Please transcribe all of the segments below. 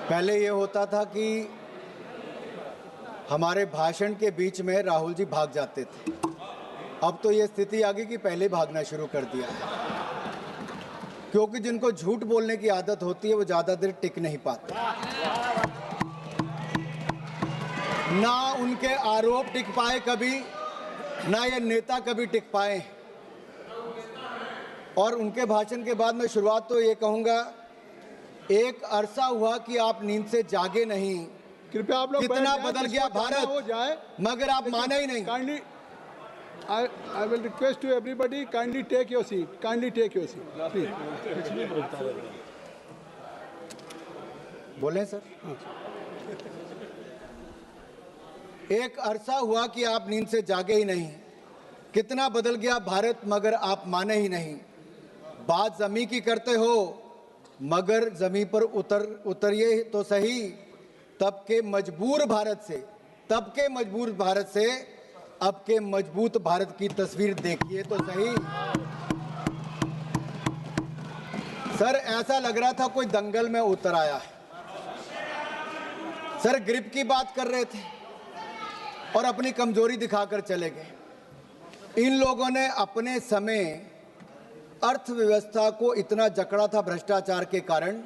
पहले ये होता था कि हमारे भाषण के बीच में राहुल जी भाग जाते थे। अब तो ये स्थिति आ गई कि पहले भागना शुरू कर दिया है, क्योंकि जिनको झूठ बोलने की आदत होती है वो ज़्यादा देर टिक नहीं पाते। ना उनके आरोप टिक पाए कभी, ना ये नेता कभी टिक पाए। और उनके भाषण के बाद मैं शुरुआत तो ये कहूँगा, एक अरसा हुआ कि आप नींद से जागे नहीं। कृपया आप लोग कितना बदल गया भारत, हो जाए, मगर आप माने ही नहीं। Kindly I will request to everybody, kindly take your seat. Kindly take your seat, please. बोले सर। एक अरसा हुआ कि आप नींद से जागे ही नहीं। कितना बदल गया भारत, मगर आप माने ही नहीं। बात जमी की करते हो, मगर जमी पर उतरिए तो सही। तब के मजबूर भारत से अब के मजबूत भारत की तस्वीर देखिए तो सही। सर, ऐसा लग रहा था कोई दंगल में उतर आया है। सर, ग्रिप की बात कर रहे थे और अपनी कमजोरी दिखाकर चले गए। इन लोगों ने अपने समय अर्थव्यवस्था को इतना जकड़ा था भ्रष्टाचार के कारण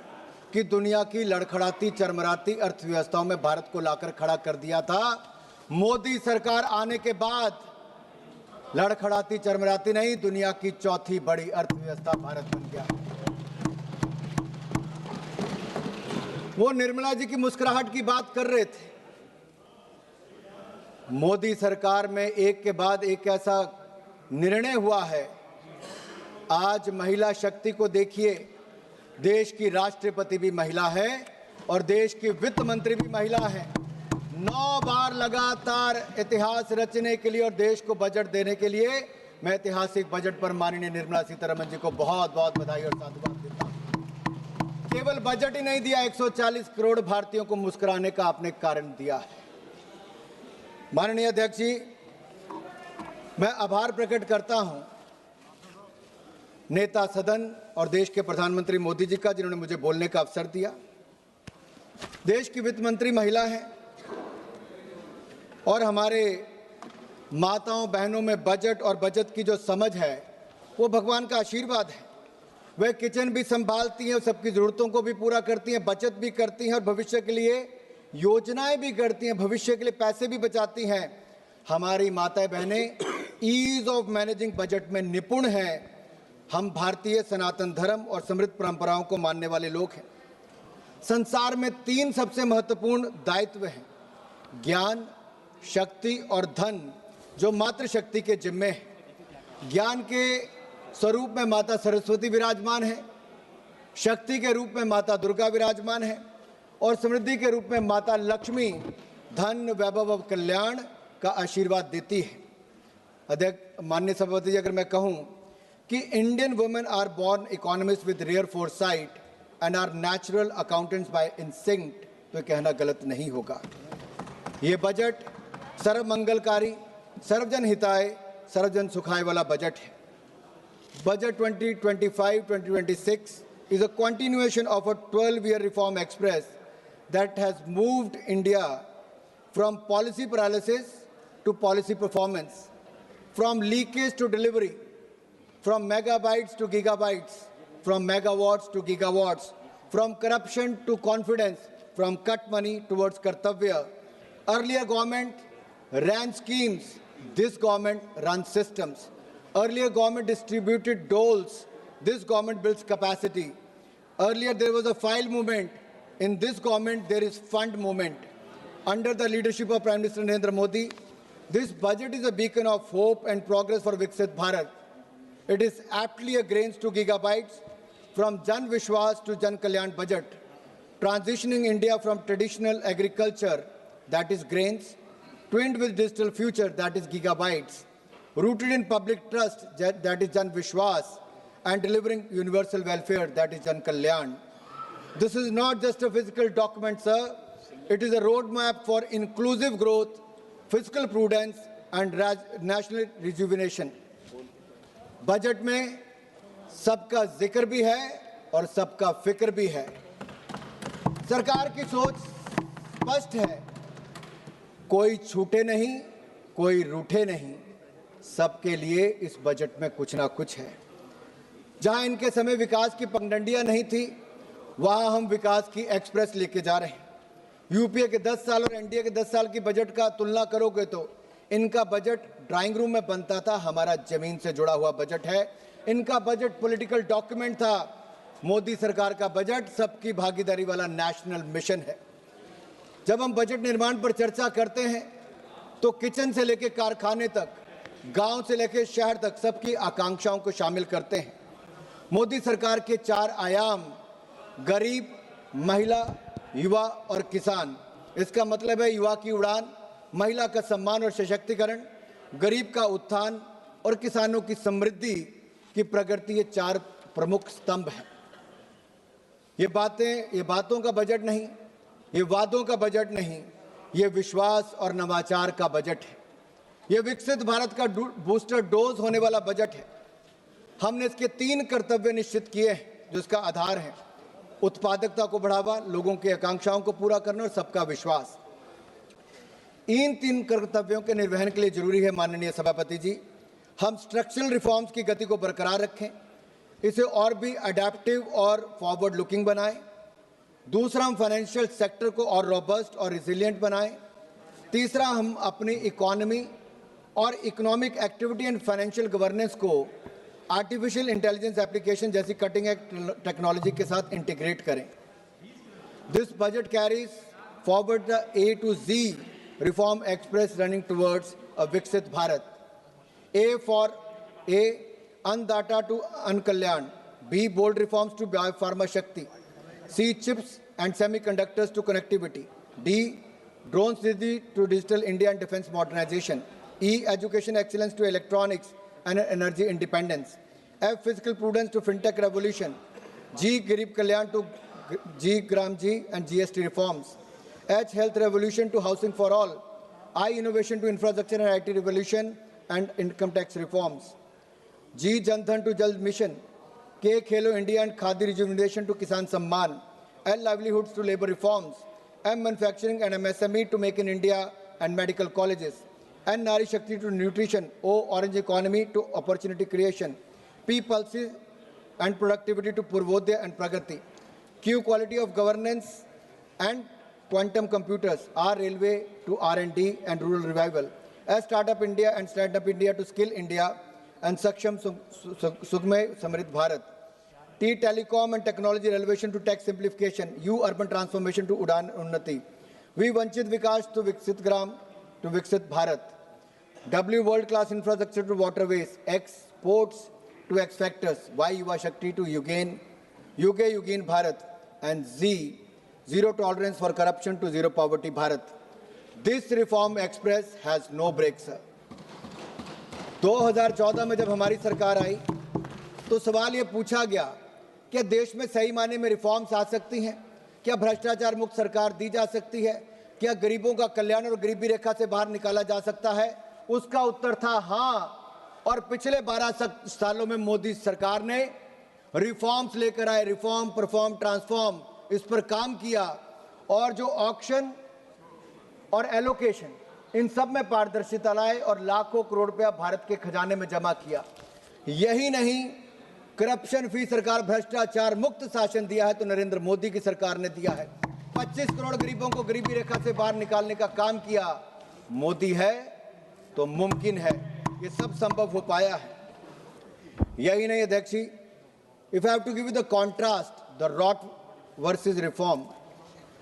कि दुनिया की लड़खड़ाती चरमराती अर्थव्यवस्थाओं में भारत को लाकर खड़ा कर दिया था। मोदी सरकार आने के बाद लड़खड़ाती चरमराती नहीं, दुनिया की चौथी बड़ी अर्थव्यवस्था भारत बन गया। वो निर्मला जी की मुस्कुराहट की बात कर रहे थे। मोदी सरकार में एक के बाद एक ऐसा निर्णय हुआ है। आज महिला शक्ति को देखिए, देश की राष्ट्रपति भी महिला है और देश की वित्त मंत्री भी महिला है। 9 बार लगातार इतिहास रचने के लिए और देश को बजट देने के लिए मैं ऐतिहासिक बजट पर माननीय निर्मला सीतारमण जी को बहुत बहुत बधाई और साधुवाद देता हूं। केवल बजट ही नहीं दिया, 140 करोड़ भारतीयों को मुस्कुराने का आपने कारण दिया है। माननीय अध्यक्ष जी, मैं आभार प्रकट करता हूं नेता सदन और देश के प्रधानमंत्री मोदी जी का, जिन्होंने मुझे बोलने का अवसर दिया। देश की वित्त मंत्री महिला है और हमारे माताओं बहनों में बजट और बचत की जो समझ है वो भगवान का आशीर्वाद है। वे किचन भी संभालती हैं, सबकी ज़रूरतों को भी पूरा करती हैं, बचत भी करती हैं और भविष्य के लिए योजनाएं भी करती हैं, भविष्य के लिए पैसे भी बचाती हैं। हमारी माताएं बहनें ईज ऑफ मैनेजिंग बजट में निपुण हैं। हम भारतीय सनातन धर्म और समृद्ध परंपराओं को मानने वाले लोग हैं। संसार में 3 सबसे महत्वपूर्ण दायित्व हैं, ज्ञान, शक्ति और धन, जो मातृशक्ति के जिम्मे है। ज्ञान के स्वरूप में माता सरस्वती विराजमान है, शक्ति के रूप में माता दुर्गा विराजमान है और समृद्धि के रूप में माता लक्ष्मी धन, वैभव और कल्याण का आशीर्वाद देती है। अध्यक्ष, माननीय सभापति जी, अगर मैं कहूँ कि Indian women are born economist with rare foresight and are natural accountants by instinct, तो कहना गलत नहीं होगा। ये बजट सर्व मंगलकारी, सर्वजन हिताय, सर्वजन सुखाय वाला बजट है। Budget 2025-2026 is a continuation of a 12-year reform express that has moved India from policy paralysis to policy performance, from leakage to delivery, from megabytes to gigabytes, from megawatts to gigawatts, from corruption to confidence, from cut money towards kartavya. Earlier government ran schemes, this government runs systems. Earlier government distributed doles, this government builds capacity. Earlier there was a file movement, in this government there is fund movement. Under the leadership of Prime Minister Narendra Modi, this budget is a beacon of hope and progress for Viksit Bharat. It is aptly a grains to gigabytes, from Jan Vishwas to Jan Kalyan budget, transitioning India from traditional agriculture, that is grains, twinned with digital future, that is gigabytes, rooted in public trust, that is Jan Vishwas, and delivering universal welfare, that is Jan Kalyan. This is not just a physical document, sir. It is a roadmap for inclusive growth, fiscal prudence, and national rejuvenation. Budget में सबका जिक्र भी है और सबका फिक्र भी है। सरकार की सोच स्पष्ट है, कोई छूटे नहीं, कोई रूठे नहीं, सबके लिए इस बजट में कुछ ना कुछ है। जहां इनके समय विकास की पगडंडियां नहीं थी, वहां हम विकास की एक्सप्रेस लेके जा रहे हैं। यूपीए के 10 साल और एनडीए के 10 साल की बजट का तुलना करोगे तो इनका बजट ड्राइंग रूम में बनता था, हमारा जमीन से जुड़ा हुआ बजट है। इनका बजट पॉलिटिकल डॉक्यूमेंट था, मोदी सरकार का बजट सबकी भागीदारी वाला नेशनल मिशन है। जब हम बजट निर्माण पर चर्चा करते हैं तो किचन से लेकर कारखाने तक, गांव से लेकर शहर तक सबकी आकांक्षाओं को शामिल करते हैं। मोदी सरकार के 4 आयाम, गरीब, महिला, युवा और किसान। इसका मतलब है युवा की उड़ान, महिला का सम्मान और सशक्तिकरण, गरीब का उत्थान और किसानों की समृद्धि की प्रगति। ये 4 प्रमुख स्तंभ हैं। ये बातों का बजट नहीं, ये वादों का बजट नहीं, ये विश्वास और नवाचार का बजट है। ये विकसित भारत का बूस्टर डोज होने वाला बजट है। हमने इसके 3 कर्तव्य निश्चित किए हैं जो इसका आधार है: उत्पादकता को बढ़ावा, लोगों की आकांक्षाओं को पूरा करना और सबका विश्वास। इन 3 कर्तव्यों के निर्वहन के लिए जरूरी है, माननीय सभापति जी, हम स्ट्रक्चरल रिफॉर्म्स की गति को बरकरार रखें, इसे और भी अडेप्टिव और फॉरवर्ड लुकिंग बनाएं। दूसरा, हम फाइनेंशियल सेक्टर को और रोबस्ट और रिजिलियंट बनाएं। तीसरा, हम अपनी इकोनॉमी और economic activity and financial governance को आर्टिफिशियल इंटेलिजेंस एप्लीकेशन जैसी कटिंग एज टेक्नोलॉजी के साथ इंटीग्रेट करें। This budget carries forward the A to Z reform express running towards a विकसित भारत। A for A, अन्नदाता टू अन्न कल्याण। B, bold reforms to biopharma Shakti. C, chips and semiconductors to connectivity. D, drones to digital India and defense modernization. E, education excellence to electronics and energy independence. F, fiscal prudence to fintech revolution. G, Garib Kalyan to G, Gram G and GST reforms. H, health revolution to housing for all. I, innovation to infrastructure and IT revolution and income tax reforms. G, Jan Dhan to Jal mission. K, Khelo India and Khadi rejuvenation to Kisan Samman. L, livelihoods to labor reforms. M, manufacturing and MSME to make in India and medical colleges. N, Nari Shakti to nutrition. O, orange economy to opportunity creation. P, policy and productivity to Purvodaya and Pragati. Q, quality of governance and quantum computers. R, railway to R&D and rural revival. S, startup India and stand-up India to skill India and Saksham Sugme Samrit Bharat. T, telecom and technology relevation to tech simplification. U, urban transformation to Udan Unnati. V, Vanchit Vikas to Viksit Gram to Viksit Bharat. W, world-class infrastructure to waterways. X, ports to X factors. Y, Yuva Shakti to Yugain Bharat. And Z, zero tolerance for corruption to zero poverty Bharat. This reform express has no brakes, sir. 2014 में जब हमारी सरकार आई तो सवाल ये पूछा गया क्या देश में सही मायने में रिफॉर्म्स आ सकती हैं, क्या भ्रष्टाचार मुक्त सरकार दी जा सकती है, क्या गरीबों का कल्याण और गरीबी रेखा से बाहर निकाला जा सकता है। उसका उत्तर था हाँ। और पिछले 12 सालों में मोदी सरकार ने रिफॉर्म्स लेकर आए, रिफॉर्म, परफॉर्म, ट्रांसफॉर्म, इस पर काम किया और जो ऑक्शन और एलोकेशन इन सब में पारदर्शिता लाए और लाखों करोड़ रुपया भारत के खजाने में जमा किया। यही नहीं, करप्शन फ्री सरकार, भ्रष्टाचार मुक्त शासन दिया है तो नरेंद्र मोदी की सरकार ने दिया है। 25 करोड़ गरीबों को गरीबी रेखा से बाहर निकालने का काम किया। मोदी है तो मुमकिन है, ये सब संभव हो पाया है। यही नहीं अध्यक्ष जी, if I have to give you the contrast, the rot versus reform,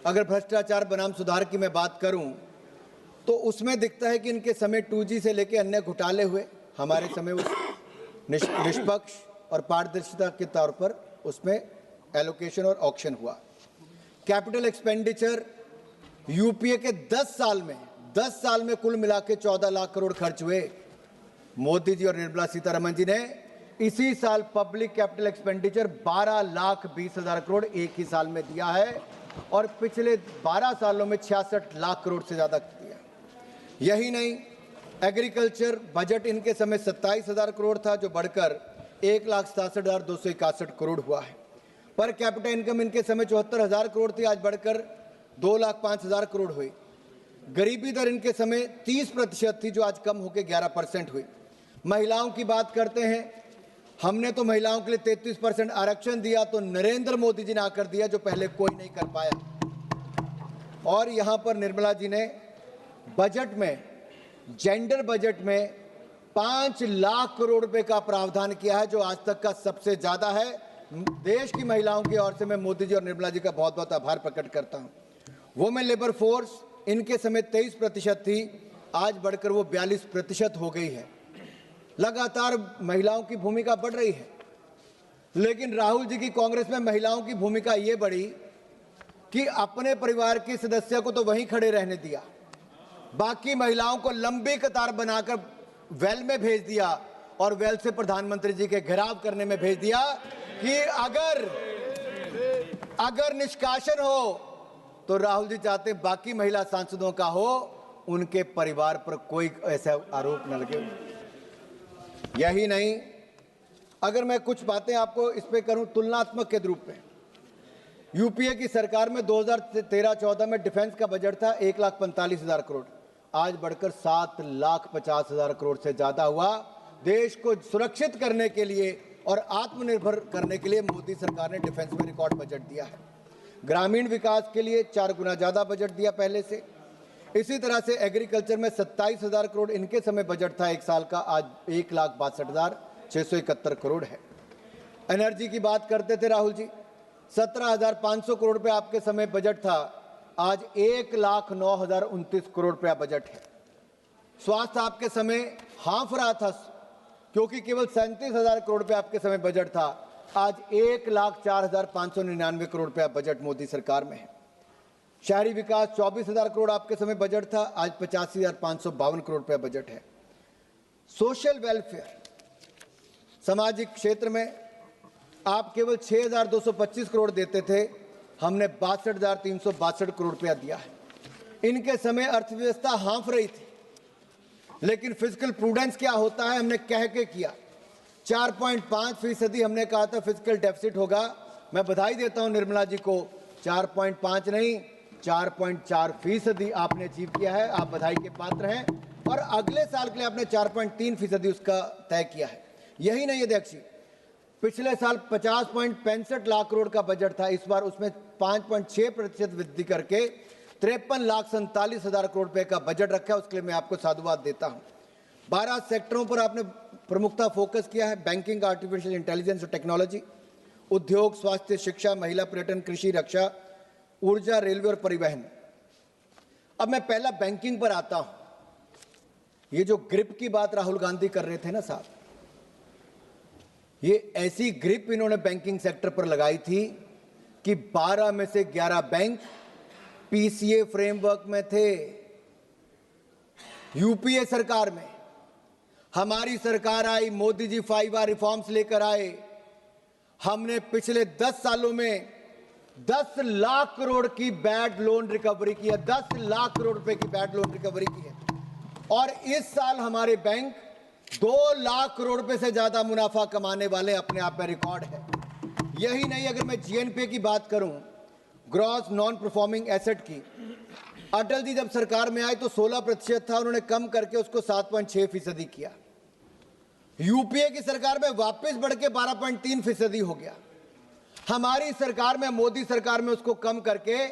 अगर भ्रष्टाचार बनाम सुधार की मैं बात करूं तो उसमें दिखता है कि इनके समय 2G से लेकर अन्य घोटाले हुए, हमारे समय उस निष्पक्ष और पारदर्शिता के तौर पर उसमें एलोकेशन और ऑक्शन हुआ। कैपिटल एक्सपेंडिचर यूपीए के 10 साल में कुल मिला के 14 लाख करोड़ खर्च हुए। मोदी जी और निर्मला सीतारमण जी ने इसी साल पब्लिक कैपिटल एक्सपेंडिचर 12,20,000 करोड़ एक ही साल में दिया है और पिछले 12 सालों में 66 लाख करोड़ से ज़्यादा दिया। यही नहीं, एग्रीकल्चर बजट इनके समय 27,000 करोड़ था जो बढ़कर 1,67,261 करोड़ हुआ है। पर कैपिटा इनकम इनके समय 74,000 करोड़ थी, आज बढ़कर 2,05,000 करोड़ हुई। गरीबी दर इनके समय 30% थी, जो आज कम होकर 11% हुई। महिलाओं की बात करते हैं, हमने तो महिलाओं के लिए 33% आरक्षण दिया, तो नरेंद्र मोदी जी ने आकर दिया, जो पहले कोई नहीं कर पाया। और यहां पर निर्मला जी ने बजट में, जेंडर बजट में 5 लाख करोड़ रुपए का प्रावधान किया है, जो आज तक का सबसे ज्यादा है। देश की महिलाओं की ओर से मैं मोदी जी और निर्मला जी का बहुत बहुत आभार प्रकट करता हूं। वुमेन लेबर फोर्स इनके समय 23% थी, आज बढ़कर वो 42% हो गई है। लगातार महिलाओं की भूमिका बढ़ रही है, लेकिन राहुल जी की कांग्रेस में महिलाओं की भूमिका ये बढ़ी कि अपने परिवार के सदस्य को तो वहीं खड़े रहने दिया, बाकी महिलाओं को लंबी कतार बनाकर वेल में भेज दिया और वेल से प्रधानमंत्री जी के घेराव करने में भेज दिया कि अगर निष्कासन हो तो राहुल जी चाहते बाकी महिला सांसदों का हो, उनके परिवार पर कोई ऐसा आरोप न लगे। यही नहीं, अगर मैं कुछ बातें आपको इस पे करूं तुलनात्मक के रूप में, यूपीए की सरकार में 2013-14 में डिफेंस का बजट था 1,45,000 करोड़, आज बढ़कर 7,50,000 करोड़ से ज्यादा हुआ। देश को सुरक्षित करने के लिए और आत्मनिर्भर करने के लिए मोदी सरकार ने डिफेंस में रिकॉर्ड बजट दिया है। ग्रामीण विकास के लिए 4 गुना ज्यादा बजट दिया पहले से। इसी तरह से एग्रीकल्चर में 27,000 करोड़ इनके समय बजट था एक साल का, आज 1,62,671 करोड़ है। एनर्जी की बात करते थे राहुल जी, 17,500 करोड़ रुपए आपके समय बजट था, आज 1,09,029 करोड़ रुपया बजट है। स्वास्थ्य आपके समय हाफ रहा था, क्योंकि केवल 37,000 करोड़ रुपए आपके समय बजट था, आज 1,04,599 करोड़ रुपया बजट मोदी सरकार में है। शहरी विकास 24,000 करोड़ आपके समय बजट था, आज 85,552 करोड़ रुपया बजट है। सोशल वेलफेयर, सामाजिक क्षेत्र में आप केवल 6,225 करोड़ देते थे, हमने 62,362 करोड़ रुपया दिया है। इनके समय अर्थव्यवस्था हाँफ रही थी, लेकिन फिजिकल प्रूडेंस क्या होता है हमने कह के किया। 4.5% हमने कहा था फिजिकल डेफिसिट होगा। मैं बधाई देता हूं निर्मला जी को, 4.5 नहीं 4.4% आपने अचीव किया है, आप बधाई के पात्र हैं। और अगले साल के लिए आपने 4.3% उसका तय किया है। यही नहीं अध्यक्ष जी, पिछले साल 50.65 लाख करोड़ का बजट था, इस बार उसमें 5.6% वृद्धि करके 53,47,000 करोड़ रुपए का बजट रखा है, उसके लिए मैं आपको साधुवाद देता हूं। 12 सेक्टरों पर आपने प्रमुखता फोकस किया है, बैंकिंग, आर्टिफिशियल इंटेलिजेंस और टेक्नोलॉजी, उद्योग, स्वास्थ्य, शिक्षा, महिला, पर्यटन, कृषि, रक्षा, ऊर्जा, रेलवे और परिवहन। अब मैं पहला बैंकिंग पर आता हूं। ये जो ग्रिप की बात राहुल गांधी कर रहे थे ना साहब, ये ऐसी ग्रिप इन्होंने बैंकिंग सेक्टर पर लगाई थी कि 12 में से 11 बैंक पीसीए फ्रेमवर्क में थे। यूपीए सरकार में हमारी सरकार आई, मोदी जी 5R रिफॉर्म्स लेकर आए। हमने पिछले 10 सालों में 10 लाख करोड़ की बैड लोन रिकवरी की है, 10 लाख करोड़ रुपए की बैड लोन रिकवरी की है। और इस साल हमारे बैंक 2 लाख करोड़ रुपए से ज्यादा मुनाफा कमाने वाले अपने आप में रिकॉर्ड है। यही नहीं, अगर मैं जीएनपी की बात करूं, ग्रॉस नॉन परफॉर्मिंग एसेट की, अटल जी जब सरकार में आए तो 16% था, उन्होंने कम करके उसको 7.6% किया। यूपीए की सरकार में वापस बढ़ के 12.3% हो गया। हमारी सरकार में, मोदी सरकार में उसको कम करके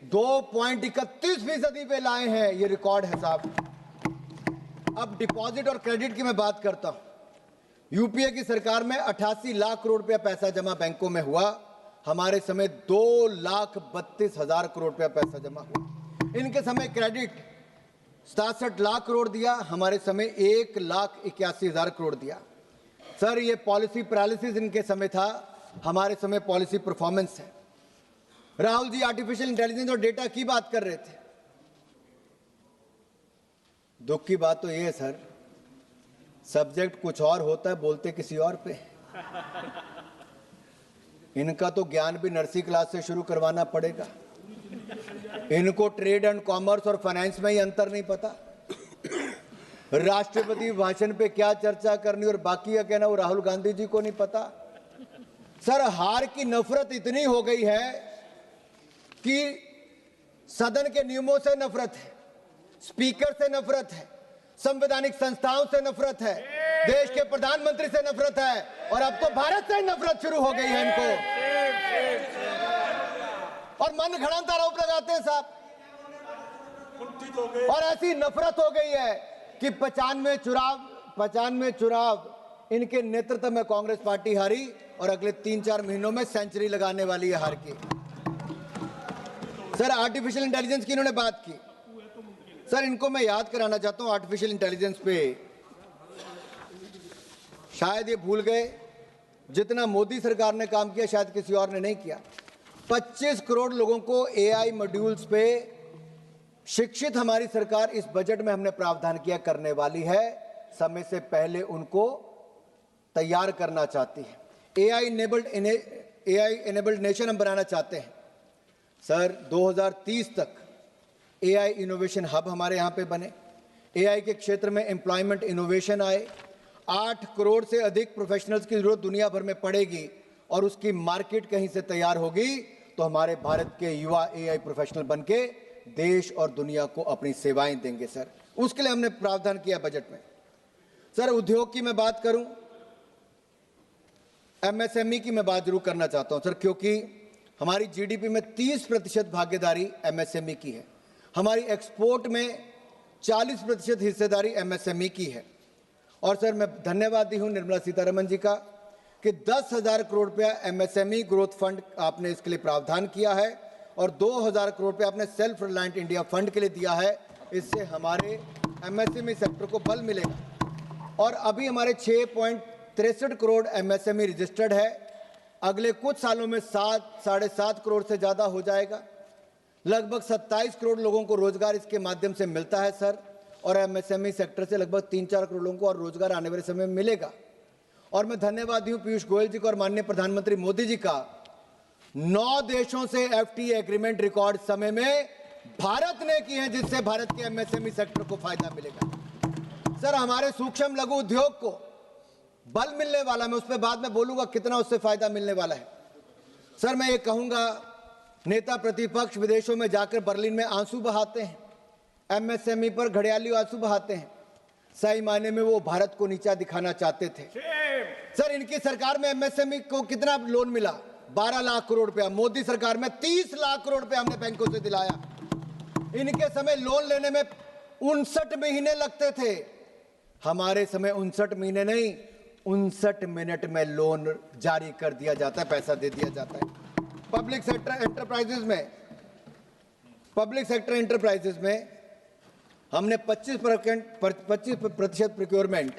2.31% पे लाए हैं। ये रिकॉर्ड है साहब। अब डिपॉजिट और क्रेडिट की मैं बात करता हूं। यूपीए की सरकार में 88 लाख करोड़ रुपया पैसा जमा बैंकों में हुआ, हमारे समय 2,32,000 करोड़ रुपया पैसा जमा हुआ। इनके समय क्रेडिट 67 लाख करोड़ दिया, हमारे समय 1,81,000 करोड़ दिया। सर, ये पॉलिसी पैरालिसिस इनके समय था, हमारे समय पॉलिसी परफॉर्मेंस है। राहुल जी आर्टिफिशियल इंटेलिजेंस और डेटा की बात कर रहे थे। दुख की बात तो ये है सर, सब्जेक्ट कुछ और होता है, बोलते किसी और पे। इनका तो ज्ञान भी नर्सरी क्लास से शुरू करवाना पड़ेगा। इनको ट्रेड एंड कॉमर्स और फाइनेंस में ही अंतर नहीं पता। राष्ट्रपति भाषण पे क्या चर्चा करनी और बाकी का कहना वो राहुल गांधी जी को नहीं पता। सर हार की नफरत इतनी हो गई है कि सदन के नियमों से नफरत है, स्पीकर से नफरत है, संवैधानिक संस्थाओं से नफरत है, देश के प्रधानमंत्री से नफरत है और अब तो भारत से नफरत शुरू हो गई है इनको। और मन घड़ंत आरोप लगाते हैं साहब। और ऐसी नफरत हो गई है कि 95 चुनाव इनके नेतृत्व में कांग्रेस पार्टी हारी और अगले 3-4 महीनों में सेंचुरी लगाने वाली है हार की। सर आर्टिफिशियल इंटेलिजेंस की इन्होंने बात की। सर इनको मैं याद कराना चाहता हूं आर्टिफिशियल इंटेलिजेंस पे, शायद ये भूल गए जितना मोदी सरकार ने काम किया शायद किसी और ने नहीं किया। 25 करोड़ लोगों को एआई मॉड्यूल्स पे शिक्षित हमारी सरकार इस बजट में हमने प्रावधान किया करने वाली है। समय से पहले उनको तैयार करना चाहती है। एआई इनेबल्ड नेशन हम बनाना चाहते हैं। सर 2030 तक एआई इनोवेशन हब हमारे यहाँ पे बने, एआई के क्षेत्र में एम्प्लॉयमेंट इनोवेशन आए, 8 करोड़ से अधिक प्रोफेशनल्स की जरूरत दुनिया भर में पड़ेगी और उसकी मार्केट कहीं से तैयार होगी तो हमारे भारत के युवा एआई प्रोफेशनल बनके देश और दुनिया को अपनी सेवाएं देंगे। सर उसके लिए हमने प्रावधान किया बजट में। सर उद्योग की मैं बात करूं, एमएसएमई की मैं बात जरूर करना चाहता हूं सर, क्योंकि हमारी जीडीपी में 30% भागीदारी एमएसएमई की है, हमारी एक्सपोर्ट में 40% हिस्सेदारी एमएसएमई की है। और सर मैं धन्यवादी हूं निर्मला सीतारमण जी का कि 10,000 करोड़ रुपया एमएसएमई ग्रोथ फंड आपने इसके लिए प्रावधान किया है और 2,000 करोड़ रुपया आपने सेल्फ रिलायंट इंडिया फंड के लिए दिया है। इससे हमारे एमएसएमई सेक्टर को बल मिलेगा और अभी हमारे 6.63 करोड़ एमएसएमई रजिस्टर्ड है। अगले कुछ सालों में 7-7.5 करोड़ से ज़्यादा हो जाएगा। लगभग 27 करोड़ लोगों को रोजगार इसके माध्यम से मिलता है सर, और एमएसएमई सेक्टर से लगभग 3-4 करोड़ लोगों को और रोजगार आने वाले समय में मिलेगा। और मैं धन्यवादी हूँ पीयूष गोयल जी को और माननीय प्रधानमंत्री मोदी जी का, 9 देशों से एफटीए एग्रीमेंट रिकॉर्ड समय में भारत ने की है जिससे भारत के एमएसएमई सेक्टर को फायदा मिलेगा। सर हमारे सूक्ष्म लघु उद्योग को बल मिलने वाला, मैं उस पर बाद में बोलूंगा कितना उससे फायदा मिलने वाला है। सर मैं ये कहूंगा, नेता प्रतिपक्ष विदेशों में जाकर बर्लिन में आंसू बहाते हैं, एमएसएमई पर घड़ियाली आंसू बहाते हैं। सही मायने में वो भारत को नीचा दिखाना चाहते थे। सर इनकी सरकार में एमएसएमई को कितना लोन मिला? 12 लाख करोड़ रुपया। मोदी सरकार में 30 लाख करोड़ रुपया हमने बैंकों से दिलाया। इनके समय लोन लेने में 59 महीने लगते थे, हमारे समय 59 महीने नहीं, 59 मिनट में लोन जारी कर दिया जाता है, पैसा दे दिया जाता है। पब्लिक सेक्टर एंटरप्राइजेज में हमने 25% प्रोक्योरमेंट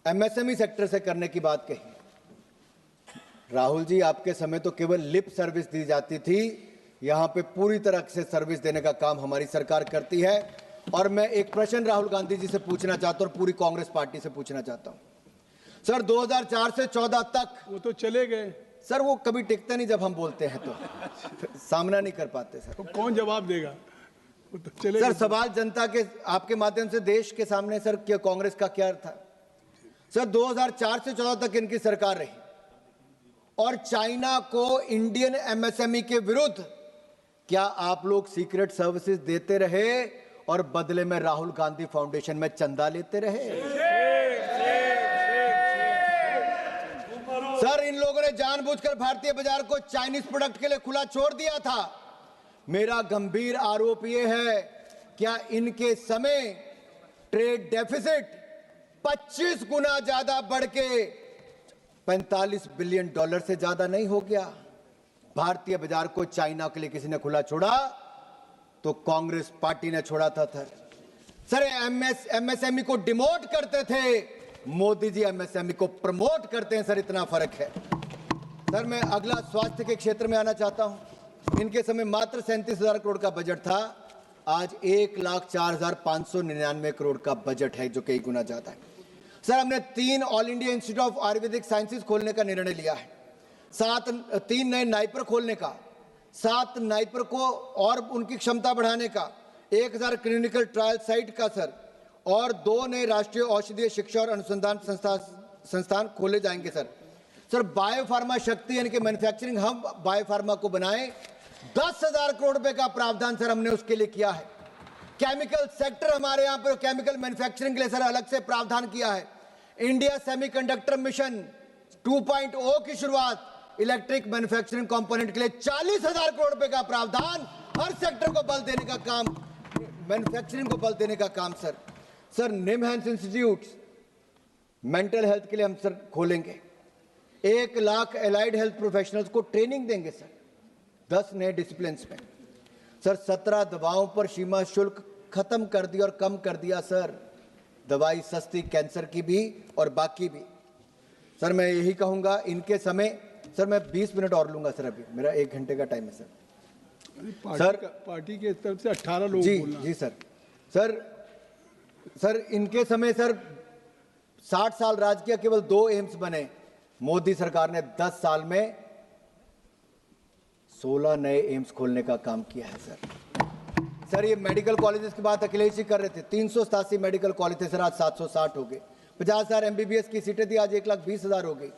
एमएसएमई सेक्टर से करने की बात कही। राहुल जी आपके समय तो केवल लिप सर्विस दी जाती थी, यहां पे पूरी तरह से सर्विस देने का काम हमारी सरकार करती है। और मैं एक प्रश्न राहुल गांधी जी से पूछना चाहता हूं और पूरी कांग्रेस पार्टी से पूछना चाहता हूं। सर 2004 से 14 तक वो तो चले गए सर, वो कभी टिकते नहीं, जब हम बोलते हैं तो सामना नहीं कर पाते सर। तो कौन जवाब देगा? वो तो चले सर गए। सवाल जनता के आपके माध्यम से देश के सामने सर, क्या कांग्रेस का क्या था? सर 2004 से 14 तक इनकी सरकार रही और चाइना को इंडियन एमएसएमई के विरुद्ध क्या आप लोग सीक्रेट सर्विसेज देते रहे और बदले में राहुल गांधी फाउंडेशन में चंदा लेते रहे? सर इन लोगों ने जानबूझकर भारतीय बाजार को चाइनीज प्रोडक्ट के लिए खुला छोड़ दिया था। मेरा गंभीर आरोप यह है, क्या इनके समय ट्रेड डेफिसिट 25 गुना ज्यादा बढ़ के $45 बिलियन से ज्यादा नहीं हो गया? भारतीय बाजार को चाइना के लिए किसी ने खुला छोड़ा तो कांग्रेस पार्टी ने छोड़ा था सर। एमएसएमई को डिमोट करते थे, मोदी जी एमएसएमई को प्रमोट करते हैं सर, इतना फर्क है। सर मैं अगला स्वास्थ्य के क्षेत्र में आना चाहता हूं। इनके समय मात्र 37,000 करोड़ का बजट था, आज 1,04,599 करोड़ का बजट है, जो कई गुना ज्यादा है। सर हमने 3 all India institute of Ayurvedic sciences खोलने का निर्णय लिया है, 3 नए नाइपर खोलने का, 7 नाइपर को और उनकी क्षमता बढ़ाने का, 1,000 क्लिनिकल ट्रायल साइट का सर, और 2 नए राष्ट्रीय औषधीय शिक्षा और अनुसंधान संस्थान खोले जाएंगे सर। सर बायो फार्मा शक्ति यानी कि मैन्युफैक्चरिंग हम बायो फार्मा को बनाए, 10,000 करोड़ रुपए का प्रावधान सर हमने उसके लिए किया है। केमिकल सेक्टर हमारे यहाँ पर केमिकल मैन्युफैक्चरिंग के लिए सर अलग से प्रावधान किया है। इंडिया सेमीकंडक्टर मिशन 2.0 की शुरुआत, इलेक्ट्रिक मैन्युफैक्चरिंग कंपोनेंट के लिए 40,000 करोड़ रुपए का प्रावधान, हर सेक्टर को बल देने का काम, मैन्युफैक्चरिंग को बल देने का काम sir NIMHANS institute mental health के लिए हम सर खोलेंगे, 1 लाख एलाइड हेल्थ प्रोफेशनल्स को ट्रेनिंग देंगे सर 10 नए डिसिप्लिन में। सर 17 दवाओं पर सीमा शुल्क खत्म कर दिया और कम कर दिया सर, दवाई सस्ती कैंसर की भी और बाकी भी। सर मैं यही कहूंगा इनके समय, सर मैं 20 मिनट और लूंगा सर, अभी मेरा 1 घंटे का टाइम है सर। पार्टी के तरफ से 18 लोग बोलना। जी सर इनके समय सर 60 साल राज किया, केवल 2 एम्स बने। मोदी सरकार ने 10 साल में 16 नए एम्स खोलने का काम किया है सर ये मेडिकल कॉलेजेस की बात अखिलेश जी कर रहे थे, 387 मेडिकल कॉलेज थे सर, आज 760 हो गए। 50,000 MBBS की सीटें थी, आज 1,20,000 हो गई।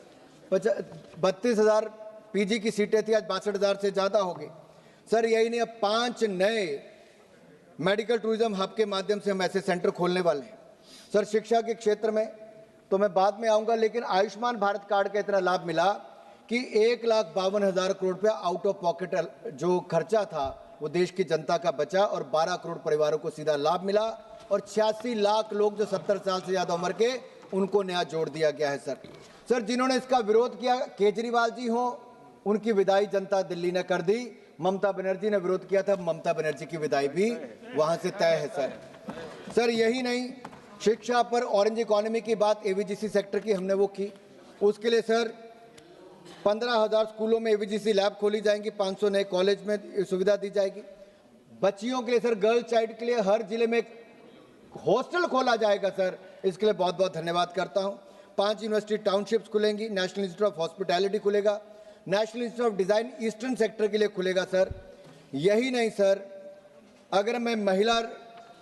32,000 PG की सीटें थी, आज 62,000 से ज्यादा हो गई सर। यही नहीं, अब 5 नए मेडिकल टूरिज्म हब के माध्यम से हम ऐसे सेंटर खोलने वाले हैं सर। शिक्षा के क्षेत्र में तो मैं बाद में आऊंगा, लेकिन आयुष्मान भारत कार्ड का इतना लाभ मिला कि 1,52,000 करोड़ रुपया आउट ऑफ पॉकेट जो खर्चा था वो देश की जनता का बचा और 12 करोड़ परिवारों को सीधा लाभ मिला और 86 लाख लोग जो 70 साल से ज्यादा उम्र के, उनको नया जोड़ दिया गया है सर जिन्होंने इसका विरोध किया, केजरीवाल जी हो, उनकी विदाई जनता दिल्ली ने कर दी। ममता बनर्जी ने विरोध किया था, ममता बनर्जी की विदाई भी वहां से तय है सर यही नहीं, शिक्षा पर ऑरेंज इकोनॉमी की बात, AVGC सेक्टर की हमने वो की, उसके लिए सर 15,000 स्कूलों में AVGC लैब खोली जाएंगी, 500 नए कॉलेज में सुविधा दी जाएगी। बच्चियों के लिए सर, गर्ल चाइल्ड के लिए हर जिले में हॉस्टल खोला जाएगा सर, इसके लिए बहुत बहुत धन्यवाद करता हूं। 5 यूनिवर्सिटी टाउनशिप्स खुलेंगी, नेशनल इंस्टीट्यूट ऑफ हॉस्पिटैलिटी खुलेगा, national institute of design eastern sector के लिए खुलेगा सर। यही नहीं सर, अगर मैं महिला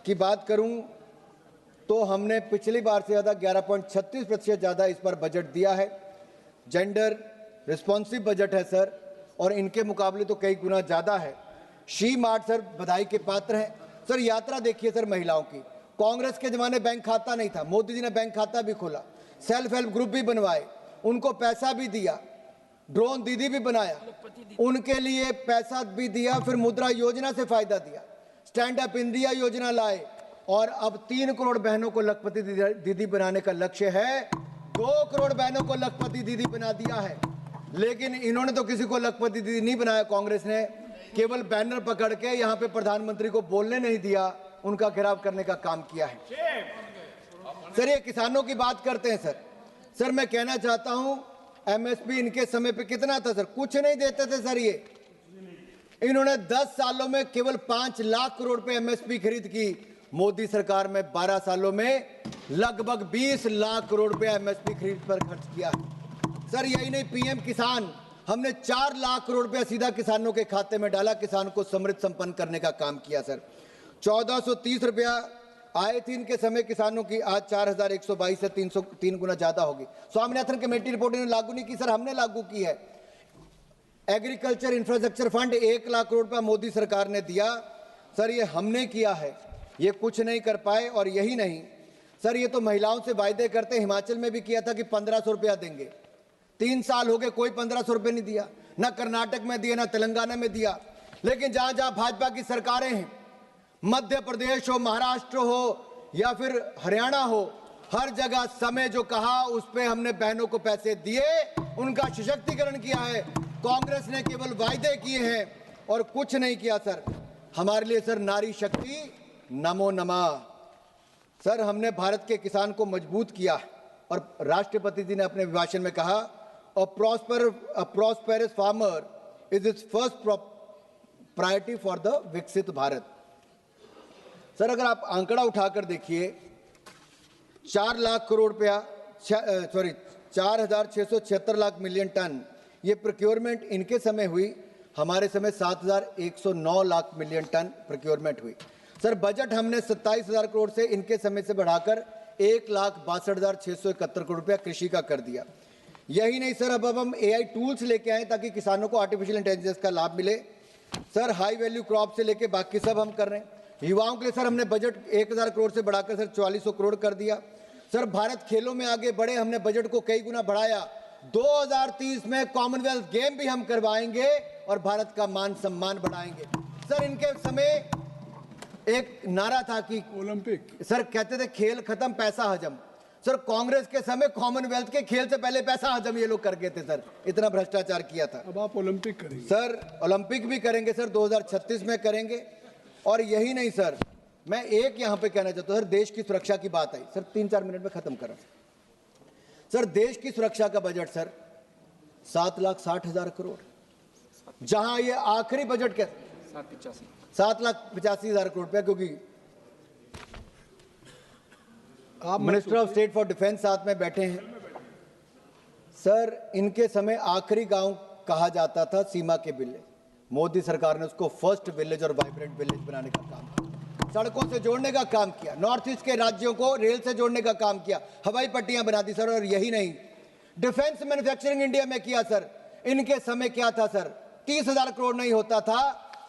की बात करूं तो हमने पिछली बार से ज्यादा 11.36% ज्यादा इस पर बजट दिया है। जेंडर रिस्पॉन्सिव बजट है सर, और इनके मुकाबले तो कई गुना ज्यादा है। शी मार्ट सर बधाई के पात्र है सर। यात्रा देखिए सर महिलाओं की, कांग्रेस के जमाने बैंक खाता नहीं था, मोदी जी ने बैंक खाता भी खोला, सेल्फ हेल्प ग्रुप भी बनवाए, उनको पैसा भी दिया, ड्रोन दीदी भी बनाया, उनके लिए पैसा भी दिया, फिर मुद्रा योजना से फायदा दिया, स्टैंड अप इंडिया योजना लाए, और अब 3 करोड़ बहनों को लखपति दीदी बनाने का लक्ष्य है। 2 करोड़ बहनों को लखपति दीदी बना दिया है, लेकिन इन्होंने तो किसी को लखपति दीदी नहीं बनाया। कांग्रेस ने केवल बैनर पकड़ के यहाँ पे प्रधानमंत्री को बोलने नहीं दिया, उनका घेराव करने का काम किया है सर। ये किसानों की बात करते हैं सर मैं कहना चाहता हूं, MSP इनके समय पे कितना था सर? कुछ नहीं देते थे सर। ये इन्होंने 10 सालों में केवल 5 लाख करोड़ पे MSP खरीद की। मोदी सरकार में 12 सालों में लगभग 20 लाख करोड़ रुपया MSP खरीद पर खर्च किया सर। यही नहीं, PM किसान हमने 4 लाख करोड़ रुपया सीधा किसानों के खाते में डाला, किसान को समृद्ध संपन्न करने का काम किया सर। 1430 रुपया आए थी इनके समय किसानों की, आज 4,122 से 303 गुना ज्यादा होगी। स्वामीनाथन कमेटी रिपोर्ट इन्होंने लागू नहीं की सर, हमने लागू की है। Agriculture infrastructure fund 1 lakh crore रुपया मोदी सरकार ने दिया सर, ये हमने किया है, ये कुछ नहीं कर पाए। और यही नहीं सर, ये तो महिलाओं से वायदे करते, हिमाचल में भी किया था कि 1,500 रुपया देंगे, 3 साल हो गए कोई 1,500 रुपये नहीं दिया, ना कर्नाटक में दिया ना तेलंगाना में दिया। लेकिन जहां जहां भाजपा की सरकारें हैं, मध्य प्रदेश हो, महाराष्ट्र हो या फिर हरियाणा हो, हर जगह समय जो कहा उस पे हमने बहनों को पैसे दिए, उनका सशक्तिकरण किया है। कांग्रेस ने केवल वायदे किए हैं और कुछ नहीं किया सर। हमारे लिए सर नारी शक्ति नमो नमः सर, हमने भारत के किसान को मजबूत किया। और राष्ट्रपति जी ने अपने भाषण में कहा, a prosperous farmer is its first priority for the विकसित भारत। सर अगर आप आंकड़ा उठाकर देखिए, 4 लाख करोड़ रुपया 4,676 लाख मिलियन टन ये प्रोक्योरमेंट इनके समय हुई, हमारे समय 7,109 लाख मिलियन टन प्रोक्योरमेंट हुई सर। बजट हमने 27,000 करोड़ से इनके समय से बढ़ाकर 1,62,671 करोड़ रुपया कृषि का कर दिया। यही नहीं सर, अब हम AI टूल्स लेके आए ताकि किसानों को आर्टिफिशियल इंटेलिजेंस का लाभ मिले। सर हाई वैल्यू क्रॉप से लेके बाकी सब हम कर रहे हैं। युवाओं के लिए सर हमने बजट 1000 करोड़ से बढ़ाकर सर 4400 करोड़ कर दिया। सर भारत खेलों में आगे बढ़े, हमने बजट को कई गुना बढ़ाया। 2030 में कॉमनवेल्थ गेम भी हम करवाएंगे और भारत का मान सम्मान बढ़ाएंगे। सर इनके समय एक नारा था कि ओलंपिक, सर कहते थे खेल खत्म पैसा हजम। सर कांग्रेस के समय कॉमनवेल्थ के खेल से पहले पैसा हजम ये लोग कर गए थे सर, इतना भ्रष्टाचार किया था। अब आप ओलंपिक करेंगे। सर ओलंपिक भी करेंगे सर, 2036 में करेंगे। और यही नहीं सर, मैं एक यहां पे कहना चाहता हूं सर, देश की सुरक्षा की बात आई सर, 3-4 मिनट में खत्म करा। सर देश की सुरक्षा का बजट सर 7,60,000 करोड़, जहां ये आखिरी बजट के 7,85,000 करोड़ रुपया, क्योंकि आप minister of state for defence साथ में बैठे हैं। सर इनके समय आखिरी गांव कहा जाता था सीमा के विलेज, मोदी सरकार ने उसको फर्स्ट विलेज और वाइब्रेंट विलेज बनाने का काम किया, सड़कों से जोड़ने का काम किया, नॉर्थ ईस्ट के राज्यों को रेल से जोड़ने का काम किया, हवाई पट्टियां बना दी सर। और यही नहीं, डिफेंस मैन्युफैक्चरिंग इंडिया में किया सर। इनके समय क्या था सर, 30,000 करोड़ नहीं होता था,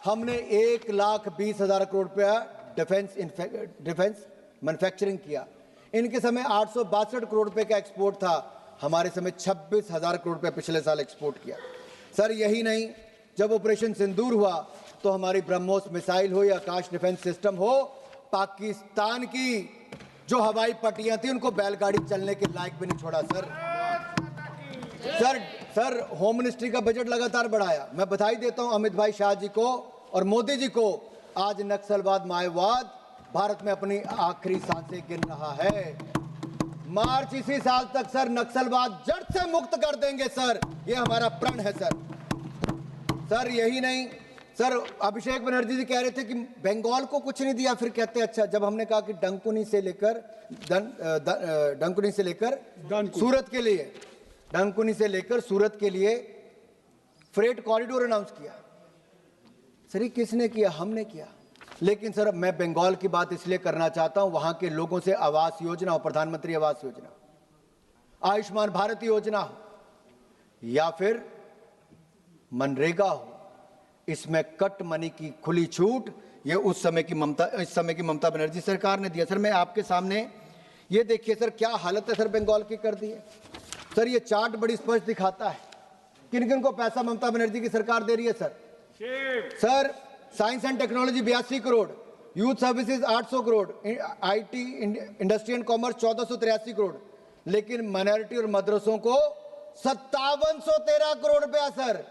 हमने 1,20,000 करोड़ रुपया डिफेंस मैन्युफैक्चरिंग किया। इनके समय 862 करोड़ रुपए का एक्सपोर्ट था, हमारे समय 26,000 करोड़ रुपए पिछले साल एक्सपोर्ट किया। सर यही नहीं, जब ऑपरेशन सिंदूर हुआ तो हमारी ब्रह्मोस मिसाइल हो या आकाश डिफेंस सिस्टम हो, पाकिस्तान की जो हवाई पट्टियां थी उनको बैलगाड़ी चलने के लायक भी नहीं छोड़ा सर। सर होम मिनिस्ट्री का बजट लगातार बढ़ाया। मैं बधाई देता हूं अमित भाई शाह जी को और मोदी जी को, आज नक्सलवाद माओवाद भारत में अपनी आखिरी सांसें गिन रहा है। मार्च इसी साल तक सर नक्सलवाद जड़ से मुक्त कर देंगे सर, ये हमारा प्रण है सर। सर यही नहीं सर, अभिषेक बनर्जी जी कह रहे थे कि बंगाल को कुछ नहीं दिया, फिर कहते अच्छा, जब हमने कहा कि डंकुनी से लेकर सूरत के लिए, डंकुनी से लेकर सूरत के लिए फ्रेट कॉरिडोर अनाउंस किया। सर ये किसने किया? हमने किया। लेकिन सर मैं बंगाल की बात इसलिए करना चाहता हूं, वहां के लोगों से आवास योजना हो, प्रधानमंत्री आवास योजना, आयुष्मान भारत योजना हो या फिर मनरेगा हो, इसमें कट मनी की खुली छूट ये इस समय की ममता बनर्जी सरकार ने दिया। सर मैं आपके सामने ये देखिए सर, क्या हालत है सर बंगाल की कर दी है। सर ये चार्ट बड़ी स्पष्ट दिखाता है किन किन को पैसा ममता बनर्जी की सरकार दे रही है sir. Sir science and technology 82 crore, youth services 800 crore, IT industry and commerce 1483 crore, लेकिन माइनॉरिटी और मदरसों को 5713 करोड़ रुपया सर।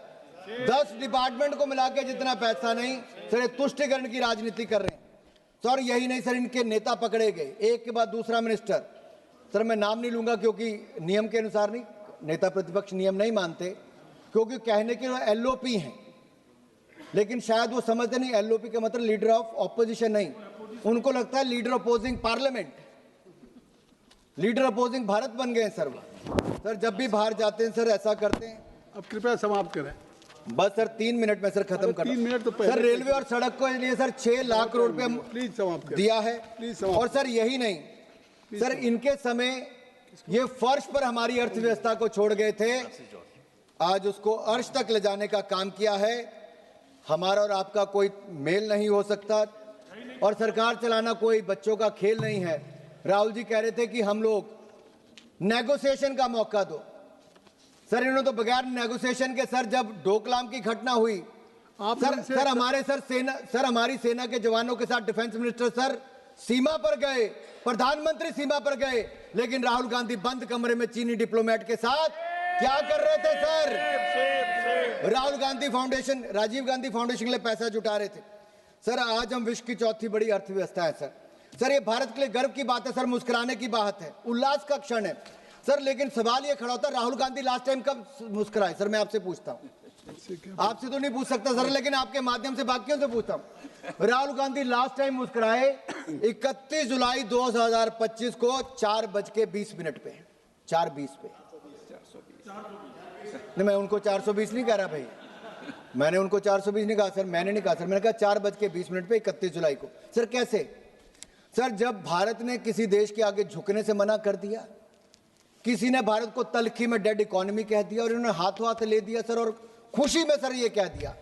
10 डिपार्टमेंट को मिला के जितना पैसा नहीं सर, ये तुष्टिकरण की राजनीति कर रहे हैं सर। यही नहीं सर, इनके नेता पकड़े गए एक के बाद दूसरा मिनिस्टर। सर मैं नाम नहीं लूंगा क्योंकि नियम के अनुसार नहीं, नेता प्रतिपक्ष नियम नहीं मानते, क्योंकि कहने के LOP हैं, लेकिन शायद वो समझते नहीं LOP का मतलब लीडर ऑफ ऑपोजिशन नहीं, उनको लगता है leader opposing parliament, leader opposing Bharat बन गए सर वो। सर जब भी बाहर जाते हैं सर ऐसा करते हैं। अब कृपया समाप्त करें। बस सर 3 मिनट में सर खत्म कर। 3 मिनट तो पहले सर रेलवे और सड़क को लिए सर 6 लाख करोड़ रुपए प्लीज समाप्त दिया है। प्लीज और सर यही नहीं सर, इनके समय ये फर्श पर हमारी अर्थव्यवस्था को छोड़ गए थे, आज उसको अर्श तक ले जाने का काम किया है। हमारा और आपका कोई मेल नहीं हो सकता और सरकार चलाना कोई बच्चों का खेल नहीं है। राहुल जी कह रहे थे कि हम लोग नेगोशिएशन का मौका दो। सर इन्होंने तो बगैर नेगोशिएशन के सर, जब डोकलाम की घटना हुई सर हमारी सेना के जवानों के साथ डिफेंस मिनिस्टर सर सीमा पर गए, प्रधानमंत्री सीमा पर गए, लेकिन राहुल गांधी बंद कमरे में चीनी डिप्लोमेट के साथ क्या कर रहे थे sir? Rahul Gandhi Foundation, Rajiv Gandhi Foundation के लिए पैसा जुटा रहे थे। सर आज हम विश्व की चौथी बड़ी अर्थव्यवस्था है सर। सर ये भारत के लिए गर्व की बात है सर, मुस्कुराने की बात है, उल्लास का क्षण है सर। लेकिन सवाल ये खड़ा होता है, राहुल गांधी लास्ट टाइम कब मुस्कुराए? सर मैं आपसे पूछता हूं, आपसे तो नहीं पूछ सकता सर, लेकिन आपके माध्यम से बाकियों से पूछता हूं। राहुल गांधी लास्ट टाइम मुस्कुराए 31 जुलाई 2025 को 4:20 पे, 4:20 पे। नहीं मैं उनको 420 नहीं कह रहा भाई, मैंने उनको 420 नहीं कहा सर, मैंने नहीं कहा सर, मैंने कहा 4:20 पे 31 जुलाई को। सर कैसे? सर जब भारत ने किसी देश के आगे झुकने से मना कर दिया, किसी ने भारत को तलखी में डेड इकोनॉमी कह दिया और इन्होंने हाथों हाथ ले दिया सर, और खुशी में सर ये कह दिया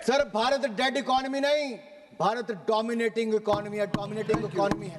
सर भारत डेड इकोनॉमी नहीं, भारत डोमिनेटिंग इकोनॉमी है, डोमिनेटिंग इकोनॉमी है।